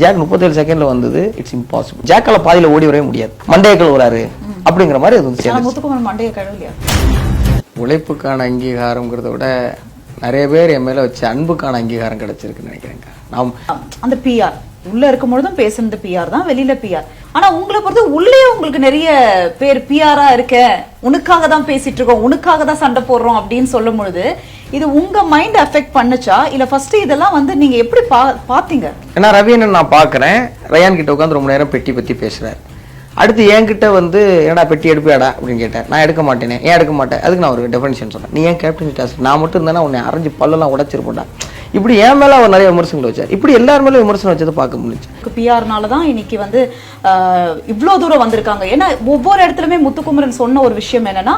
Jack 37 செகண்ட்ல வந்தது. It's impossible. ஜாக்கால பாதியில ஓடி வரவே முடியாது. மண்டையக்கள் வராரு அப்படிங்கிற மாதிரி அது வந்து முத்துக்குமரன் மண்டைய கழுவலையா? உழைப்புக்கான அங்கீகாரம்ங்கிறத விட நிறைய பேர் என் மேல வச்சு அன்புக்கான அங்கீகாரம் கிடைச்சிருக்குன்னு நினைக்கிறேங்க. நாம் அந்த பிஆர் உள்ள இருக்கும் பொழுதும் பேசுனது பிஆர் தான், வெளியில பிஆர். ஆனா உங்களை பொறுத்து உள்ளே உங்களுக்கு நிறைய பேர் பிஆரா இருக்க, உனக்காக தான் பேசிட்டு இருக்கோம், உனக்காக தான் சண்டை போடுறோம் அப்படின்னு சொல்லும் பொழுது இது உங்க மைண்ட் அஃபெக்ட் பண்ணுச்சா? இல்ல ஃபர்ஸ்ட் இதெல்லாம் வந்து நீங்க எப்படி பாத்தீங்க? ஏன்னா ரவியனை நான் பாக்குறேன், ரயான் கிட்ட உட்காந்து ரொம்ப நேரம் பெட்டி பத்தி பேசுறேன். அடுத்து என்கிட்ட வந்து என்னடா பெட்டி எடுப்பியாடா அப்படின்னு கேட்டேன். நான் எடுக்க மாட்டேனே. ஏன் எடுக்க மாட்டேன்? அதுக்கு நான் ஒரு டெஃபினிஷன் சொன்னேன். நீ ஏன் கேப்டன் டாஸ்க், நான் மட்டும் இருந்தா உன்னை அரைஞ்சு பல்லெல்லாம் உடைச்சிருப்பேன்டா. இப்படி என் மேல அவர் நிறைய விமர்சனங்கள் வச்சார். இப்படி எல்லார் மேலும் விமர்சனம் வச்சதை பார்க்க முடிஞ்சு. பிஆர்னால தான் இன்னைக்கு வந்து இவ்வளவு தூரம் வந்திருக்காங்க. ஏன்னா ஒவ்வொரு இடத்துலயுமே முத்துக்குமரன் சொன்ன ஒரு விஷயம் என்னன்னா,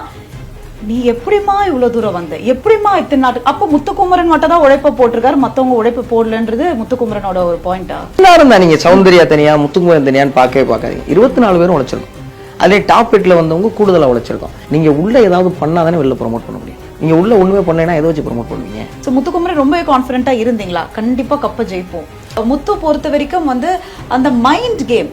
நீ எப்படிமா இவ்வளவு தூரம் வந்த, எப்படிமா இத்தனை நாட்டு. அப்ப முத்துக்குமரன் மட்டும் தான் உழைப்ப போட்டிருக்காரு, மத்தவங்க உழைப்பு போடலன்றது முத்துக்குமரனோட ஒரு பாயிண்டா? எல்லாரும் தான். நீங்க சௌந்தர்யா தனியா முத்துக்குமரன் தனியான்னு பார்க்கவே பார்க்காதீங்க. 24 பேரும் உழைச்சிருக்கோம். அதே டாப் எட்ல வந்தவங்க கூடுதலா உழைச்சிருக்கோம். நீங்க உள்ள ஏதாவது பண்ணாதானே வெளில ப்ரொமோட் பண்ண முடியும். நீங்க உள்ள ஒண்ணுமே பண்ணலைன்னா எதை வச்சு ப்ரொமோட் பண்ணுவீங்க? சோ முத்துக்குமரன் ரொம்ப கான்ஃபிடென்ட்டா இருந்தீங்களா? கண்டிப்பா கப்ப ஜெயிப்போம். முத்து பொறுத்த வரைக்கும் வந்து அந்த மைண்ட் கேம்,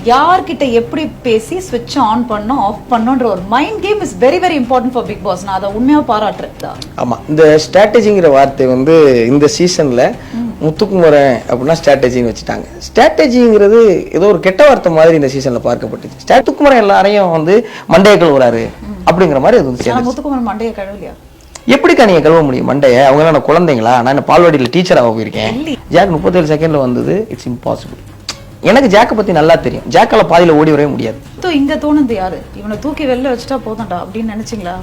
யார்கிட்ட எப்படி பேசி ஸ்விட்ச் ஆன் பண்ணோம் ஆஃப் பண்ணோன்ற ஒரு mind game is very very important for big boss. நான் அதை உண்மையா பாராட்டுறேன். ஆமா, இந்த ஸ்ட்ராட்டஜிங்கிற வார்த்தை வந்து இந்த சீசன்ல முத்துக்குமரன் அப்படின்னா ஸ்ட்ராட்டஜின்னு வச்சுட்டாங்க. ஸ்ட்ராட்டஜிங்கிறது ஏதோ ஒரு கெட்ட வார்த்தை மாதிரி இந்த சீசன்ல பார்க்கப்பட்டுச்சு. முத்துக்குமரன் எல்லாரையும் வந்து மண்டையக்கள் வராரு அப்படிங்கிற மாதிரி அது வந்து. முத்துக்குமரன் மண்டைய கழுவலையா? எப்படிக்கா நீங்க கழுவ முடியும் மண்டைய? அவங்க நான் குழந்தைங்களா? நான் பால்வாடியில் டீச்சராக போயிருக்கேன். ஜாக் 37 செகண்ட்ல வந்தது. It's impossible. எனக்கு ஜாக்கை பத்தி நல்லா தெரியும். ஜாக்கால பாதியில ஓடி வரவே முடியாது. இங்க தோணுது யாரு, இவனை தூக்கி வெளில வச்சுட்டா போதும்டா அப்படின்னு நினைச்சீங்களா?